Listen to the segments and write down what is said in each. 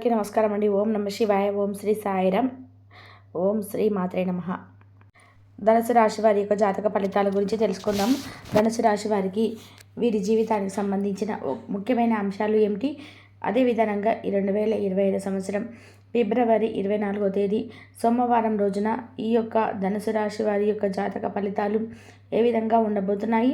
నమస్కారం అండి. ఓం నమ శివాయ. ఓం శ్రీ సాయిరామ్. ఓం శ్రీ మాత్రే నమః. ధనుసు రాశి వారి యొక్క జాతక ఫలితాల గురించి తెలుసుకుందాం. ధనుసు రాశి వారికి వీరి జీవితానికి సంబంధించిన ముఖ్యమైన అంశాలు ఏమిటి, అదేవిధంగా 2025 సంవత్సరం ఫిబ్రవరి 24వ తేదీ సోమవారం రోజున ఈ యొక్క ధనుసు రాశి వారి యొక్క జాతక ఫలితాలు ఏ విధంగా ఉండబోతున్నాయి,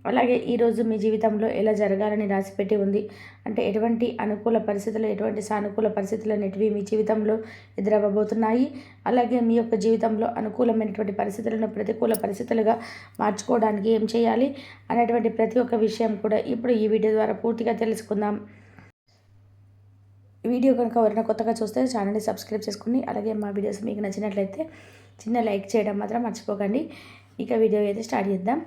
అలాగే ఈరోజు మీ జీవితంలో ఎలా జరగాలని రాసిపెట్టి ఉంది, అంటే ఎటువంటి అనుకూల పరిస్థితులు, ఎటువంటి సానుకూల పరిస్థితులు అనేటివి మీ జీవితంలో ఎదురవ్వబోతున్నాయి, అలాగే మీ యొక్క జీవితంలో అనుకూలమైనటువంటి పరిస్థితులను ప్రతికూల పరిస్థితులుగా మార్చుకోవడానికి ఏం చేయాలి అనేటువంటి ప్రతి ఒక్క విషయం కూడా ఇప్పుడు ఈ వీడియో ద్వారా పూర్తిగా తెలుసుకుందాం. వీడియో కనుక ఎవరైనా కొత్తగా చూస్తే ఛానల్ని సబ్స్క్రైబ్ చేసుకుని, అలాగే మా వీడియోస్ మీకు నచ్చినట్లయితే చిన్న లైక్ చేయడం మాత్రం మర్చిపోకండి. ఇక వీడియో అయితే స్టార్ట్ చేద్దాం.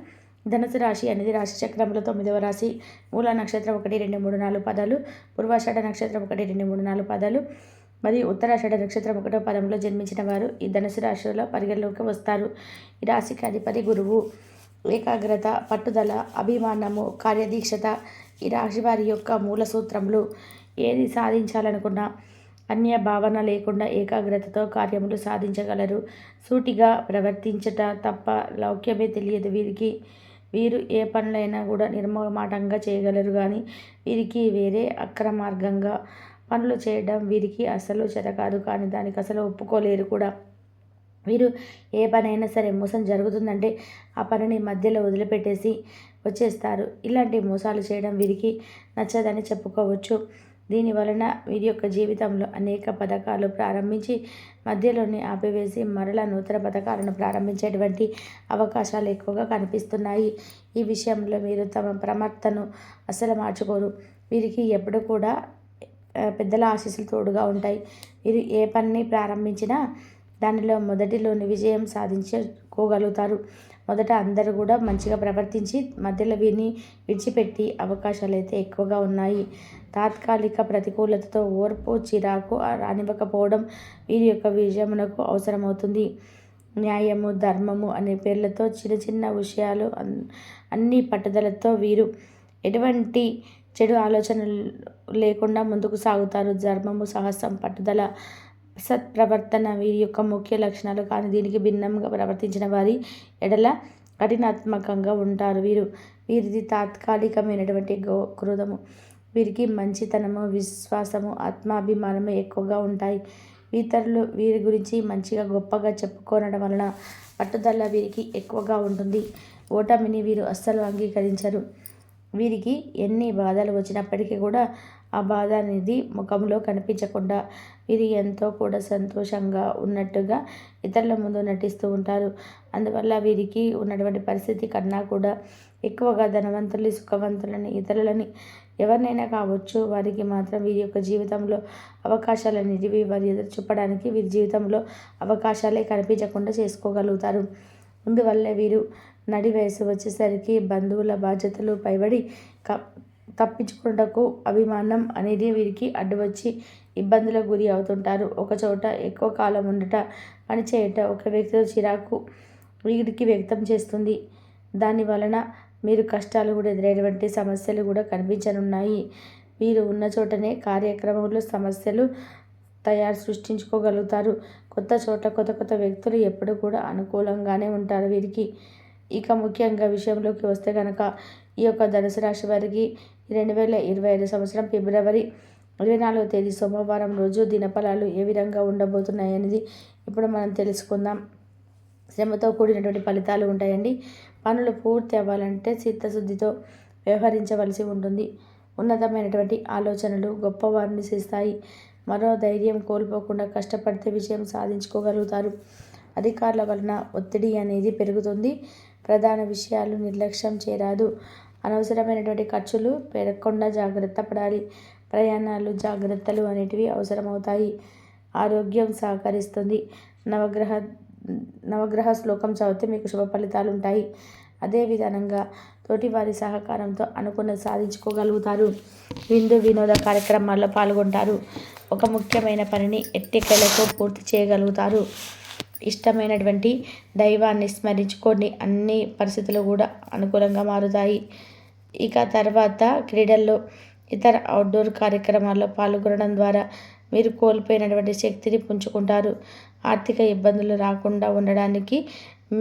ధనుసు రాశి అనేది రాశి చక్రంలో 9వ రాశి. మూల నక్షత్రం 1, 2, 3, 4 పదాలు, పూర్వాషాఢ నక్షత్రం 1, 2, 3, 4 పదాలు మరియు ఉత్తరాషాఢ నక్షత్రం 1వ పదంలో జన్మించిన వారు ఈ ధనుసు రాశిలో పరిగణలోకి వస్తారు. ఈ రాశికి అధిపతి గురువు. ఏకాగ్రత, పట్టుదల, అభిమానము, కార్యదీక్షత ఈ రాశి వారి యొక్క మూల సూత్రములు. ఏది సాధించాలనుకున్నా అన్య భావన లేకుండా ఏకాగ్రతతో కార్యములు సాధించగలరు. సూటిగా ప్రవర్తించట తప్ప లౌక్యమే తెలియదు వీరికి. వీరు ఏ పనులైనా కూడా నిర్మోహమాటంగా చేయగలరు, కానీ వీరికి వేరే అక్రమార్గంగా పనులు చేయడం వీరికి అసలు చేతకాదు, కానీ దానికి అసలు ఒప్పుకోలేరు కూడా. వీరు ఏ పనైనా సరే మోసం జరుగుతుందంటే ఆ పనిని మధ్యలో వదిలిపెట్టేసి వచ్చేస్తారు. ఇలాంటి మోసాలు చేయడం వీరికి నచ్చదని చెప్పుకోవచ్చు. దీని వలన వీరి యొక్క జీవితంలో అనేక పథకాలు ప్రారంభించి మధ్యలోనే ఆపివేసి మరలా నూతన పథకాలను ప్రారంభించేటువంటి అవకాశాలు ఎక్కువగా కనిపిస్తున్నాయి. ఈ విషయంలో మీరు తమ ప్రవర్తనను అసలు మార్చుకోరు. వీరికి ఎప్పుడు కూడా పెద్దల ఆశీస్సులు తోడుగా ఉంటాయి. వీరు ఏ పనిని ప్రారంభించినా దానిలో మొదటిలోని విజయం సాధించుకోగలుగుతారు. మొదట అందరూ కూడా మంచిగా ప్రవర్తించి మధ్యలో వీరిని విడిచిపెట్టి అవకాశాలు అయితే ఎక్కువగా ఉన్నాయి. తాత్కాలిక ప్రతికూలతతో ఓర్పు, చిరాకు రానివ్వకపోవడం వీరి యొక్క విజయమునకు అవసరమవుతుంది. న్యాయము, ధర్మము అనే పేర్లతో చిన్న చిన్న విషయాలు అన్ని పట్టుదలతో వీరు ఎటువంటి చెడు ఆలోచనలు లేకుండా ముందుకు సాగుతారు. ధర్మము, సాహసం, పట్టుదల, సత్ప్రవర్తన వీరి యొక్క ముఖ్య లక్షణాలు, కానీ దీనికి భిన్నంగా ప్రవర్తించిన వారి ఎడల కఠినాత్మకంగా ఉంటారు. వీరిది తాత్కాలికమైనటువంటి క్రోధము. వీరికి మంచితనము, విశ్వాసము, ఆత్మాభిమానము ఎక్కువగా ఉంటాయి. ఇతరులు వీరి గురించి మంచిగా గొప్పగా చెప్పుకోనడం వలన పట్టుదల వీరికి ఎక్కువగా ఉంటుంది. ఓటమిని వీరు అస్సలు అంగీకరించరు. వీరికి ఎన్ని బాధలు వచ్చినప్పటికీ కూడా ఆ బాధ అనేది ముఖంలో కనిపించకుండా వీరు ఎంతో కూడా సంతోషంగా ఉన్నట్టుగా ఇతరుల ముందు నటిస్తూ ఉంటారు. అందువల్ల వీరికి ఉన్నటువంటి పరిస్థితి కన్నా కూడా ఎక్కువగా ధనవంతుల్ని, సుఖవంతులని, ఇతరులని ఎవరినైనా కావచ్చు, వారికి మాత్రం వీరి యొక్క జీవితంలో అవకాశాలు అనేటివి వారి ఎదురు చూపడానికి వీరి జీవితంలో అవకాశాలే కనిపించకుండా చేసుకోగలుగుతారు. అందువల్ల వీరు నడి వయసు వచ్చేసరికి బంధువుల బాధ్యతలు పైబడి తప్పించుకున్నటకు అభిమానం అనేది వీరికి అడ్డు వచ్చి ఇబ్బందులకు గురి అవుతుంటారు. ఒకచోట ఎక్కువ కాలం ఉండట, పని చేయట ఒక వ్యక్తితో చిరాకు వీరికి వ్యక్తం చేస్తుంది. దాని వలన మీరు కష్టాలు కూడా ఎదురైనటువంటి సమస్యలు కూడా కనిపించనున్నాయి. వీరు ఉన్న చోటనే కార్యక్రమంలో సమస్యలు సృష్టించుకోగలుగుతారు. కొత్త చోట కొత్త కొత్త వ్యక్తులు ఎప్పుడు కూడా అనుకూలంగానే ఉంటారు వీరికి. ఇక ముఖ్యంగా విషయంలోకి వస్తే కనుక ఈ యొక్క ధనుసు రాశి వారికి 2025 సంవత్సరం ఫిబ్రవరి 24వ తేదీ సోమవారం రోజు దినఫలాలు ఏ విధంగా ఉండబోతున్నాయి అనేది ఇప్పుడు మనం తెలుసుకుందాం. శ్రమతో కూడినటువంటి ఫలితాలు ఉంటాయండి. పనులు పూర్తి అవ్వాలంటే చిత్తశుద్ధితో వ్యవహరించవలసి ఉంటుంది. ఉన్నతమైనటువంటి ఆలోచనలు గొప్పవారిని చేస్తాయి. మరో ధైర్యం కోల్పోకుండా కష్టపడితే విజయం సాధించుకోగలుగుతారు. అధికారుల వలన ఒత్తిడి అనేది పెరుగుతుంది. ప్రధాన విషయాలు నిర్లక్ష్యం చేయరాదు. అనవసరమైనటువంటి ఖర్చులు పెరగకుండా జాగ్రత్త పడాలి. ప్రయాణాలు, జాగ్రత్తలు అనేటివి అవసరమవుతాయి. ఆరోగ్యం సహకరిస్తుంది. నవగ్రహ శ్లోకం చదివితే మీకు శుభ ఫలితాలు ఉంటాయి. అదేవిధంగా తోటివారి సహకారంతో అనుకున్నది సాధించుకోగలుగుతారు. విందు వినోద కార్యక్రమాల్లో పాల్గొంటారు. ఒక ముఖ్యమైన పనిని ఎట్టకేలకు పూర్తి చేయగలుగుతారు. ఇష్టమైనటువంటి దైవాన్ని స్మరించుకొని అన్ని పరిస్థితులు కూడా అనుకూలంగా మారుతాయి. ఇక తర్వాత క్రీడల్లో, ఇతర అవుట్డోర్ కార్యక్రమాల్లో పాల్గొనడం ద్వారా మీరు కోల్పోయినటువంటి శక్తిని పుంజుకుంటారు. ఆర్థిక ఇబ్బందులు రాకుండా ఉండడానికి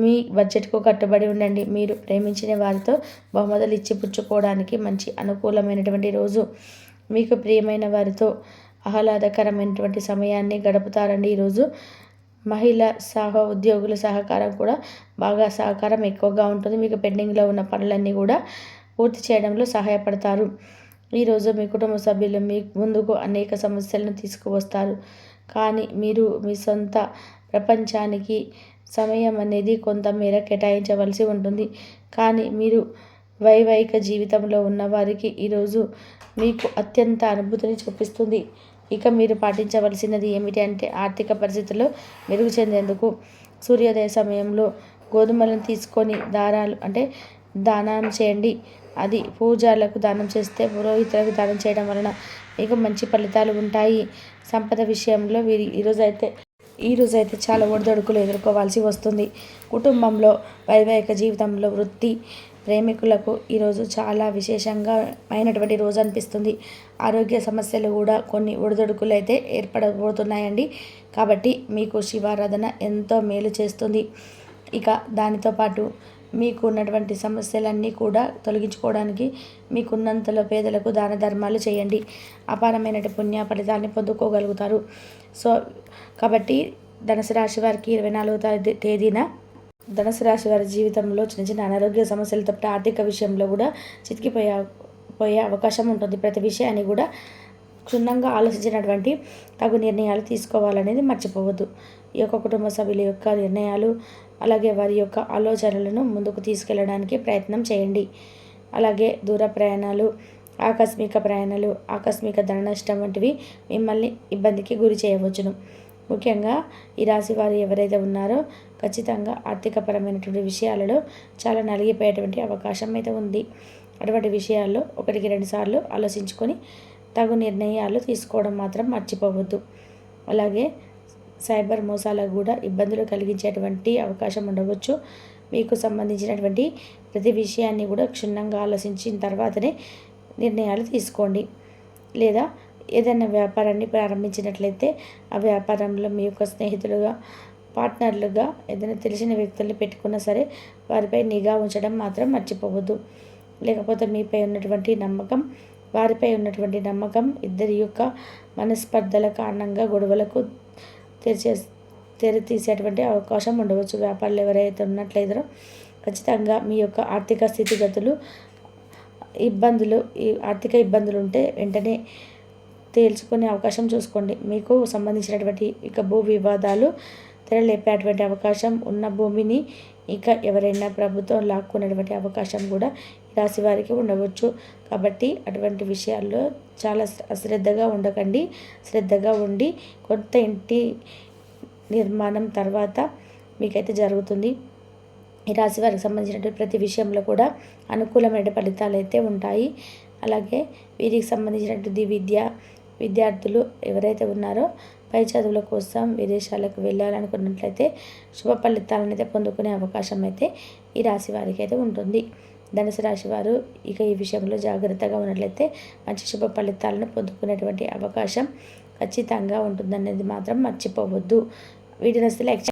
మీ బడ్జెట్కు కట్టుబడి ఉండండి. మీరు ప్రేమించిన వారితో బహుమతులు ఇచ్చి పుచ్చుకోవడానికి మంచి అనుకూలమైనటువంటి రోజు. మీకు ప్రియమైన వారితో ఆహ్లాదకరమైనటువంటి సమయాన్ని గడుపుతారండి ఈరోజు. ఉద్యోగుల సహకారం కూడా బాగా సహకారం ఎక్కువగా ఉంటుంది. మీకు పెండింగ్లో ఉన్న పనులన్నీ కూడా పూర్తి చేయడంలో సహాయపడతారు. ఈరోజు మీ కుటుంబ సభ్యులు మీ ముందుకు అనేక సమస్యలను తీసుకువస్తారు. కానీ మీరు మీ సొంత ప్రపంచానికి సమయం అనేది కొంతమేర కేటాయించవలసి ఉంటుంది. కానీ మీరు వైవాహిక జీవితంలో ఉన్నవారికి ఈరోజు మీకు అత్యంత అనుభూతిని చూపిస్తుంది. ఇక మీరు పాటించవలసినది ఏమిటి అంటే ఆర్థిక పరిస్థితుల్లో మెరుగు చెందేందుకు సూర్యోదయ సమయంలో గోధుమలను తీసుకొని దానం చేయండి. అది పూజారులకు దానం చేస్తే, పురోహితులకు దానం చేయడం వలన మీకు మంచి ఫలితాలు ఉంటాయి. సంపద విషయంలో వీరు ఈరోజైతే చాలా ఒడిదొడుకులు ఎదుర్కోవాల్సి వస్తుంది. కుటుంబంలో, వైవాహిక జీవితంలో, వృత్తి, ప్రేమికులకు ఈరోజు చాలా విశేషంగా అయినటువంటి రోజు అనిపిస్తుంది. ఆరోగ్య సమస్యలు కూడా కొన్ని ఒడిదొడుకులు అయితే ఏర్పడబోతున్నాయండి. కాబట్టి మీకు శివారాధన ఎంతో మేలు చేస్తుంది. ఇక దానితో పాటు మీకు ఉన్నటువంటి సమస్యలన్నీ కూడా తొలగించుకోవడానికి మీకున్నంతలో పేదలకు దాన ధర్మాలు చేయండి. అపారమైన పుణ్య ఫలితాన్ని పొందుకోగలుగుతారు. కాబట్టి ధనుసు రాశి వారికి 24వ తేదీన ధనుసు రాశి వారి జీవితంలో చిన్న చిన్న అనారోగ్య సమస్యలతో పాటు ఆర్థిక విషయంలో కూడా పోయే అవకాశం ఉంటుంది. ప్రతి విషయాన్ని కూడా క్షుణ్ణంగా ఆలోచించినటువంటి తగు నిర్ణయాలు తీసుకోవాలనేది మర్చిపోవద్దు. ఈ యొక్క కుటుంబ సభ్యుల యొక్క నిర్ణయాలు, అలాగే వారి యొక్క ఆలోచనలను ముందుకు తీసుకెళ్ళడానికి ప్రయత్నం చేయండి. అలాగే దూర ప్రయాణాలు, ఆకస్మిక ధన నష్టం వంటివి మిమ్మల్ని ఇబ్బందికి గురి చేయవచ్చును. ముఖ్యంగా ఈ రాశి వారు ఎవరైతే ఉన్నారో ఖచ్చితంగా ఆర్థికపరమైనటువంటి విషయాలలో చాలా నలిగిపోయేటువంటి అవకాశం అయితే ఉంది. అటువంటి విషయాల్లో 1-2 సార్లు ఆలోచించుకొని తగు నిర్ణయాలు తీసుకోవడం మాత్రం మర్చిపోవద్దు. అలాగే సైబర్ మోసాలకు కూడా ఇబ్బందులు కలిగించేటువంటి అవకాశం ఉండవచ్చు. మీకు సంబంధించినటువంటి ప్రతి విషయాన్ని కూడా క్షుణ్ణంగా ఆలోచించిన తర్వాతనే నిర్ణయాలు తీసుకోండి. లేదా ఏదైనా వ్యాపారాన్ని ప్రారంభించినట్లయితే ఆ వ్యాపారంలో మీ యొక్క స్నేహితులుగా, పార్ట్నర్లుగా ఏదైనా తెలిసిన వ్యక్తుల్ని పెట్టుకున్నా సరే వారిపై నిఘా ఉంచడం మాత్రం మర్చిపోవద్దు. లేకపోతే మీపై ఉన్నటువంటి నమ్మకం, వారిపై ఉన్నటువంటి నమ్మకం, ఇద్దరి యొక్క మనస్పర్ధల కారణంగా గొడవలకు తెరతీసేటువంటి అవకాశం ఉండవచ్చు. వ్యాపారులు ఎవరైతే ఉన్నట్లయితే ఖచ్చితంగా మీ యొక్క ఆర్థిక స్థితిగతులు ఆర్థిక ఇబ్బందులు ఉంటే వెంటనే తేల్చుకునే అవకాశం చూసుకోండి. మీకు సంబంధించినటువంటి ఇక భూ వివాదాలు తెరలేపేటువంటి అవకాశం ఉన్న భూమిని ఇక ఎవరైనా ప్రభుత్వం లాక్కునేటువంటి అవకాశం కూడా ఈ రాశి వారికి ఉండవచ్చు. కాబట్టి అటువంటి విషయాల్లో చాలా అశ్రద్ధగా ఉండకండి. శ్రద్ధగా ఉండి కొత్త ఇంటి నిర్మాణం తర్వాత మీకైతే జరుగుతుంది. ఈ రాశి వారికి సంబంధించినటువంటి ప్రతి విషయంలో కూడా అనుకూలమైన ఫలితాలు అయితే ఉంటాయి. అలాగే వీరికి సంబంధించినటువంటి విద్యార్థులు ఎవరైతే ఉన్నారో పై చదువుల కోసం విదేశాలకు వెళ్ళాలనుకున్నట్లయితే శుభ ఫలితాలను అయితే పొందుకునే అవకాశం అయితే ఈ రాశి వారికి అయితే ఉంటుంది. ధనుసు రాశి వారు ఇక ఈ విషయంలో జాగ్రత్తగా ఉన్నట్లయితే మంచి శుభ ఫలితాలను పొందుకునేటువంటి అవకాశం ఖచ్చితంగా ఉంటుందనేది మాత్రం మర్చిపోవద్దు. వీడియో నచ్చితే లైక్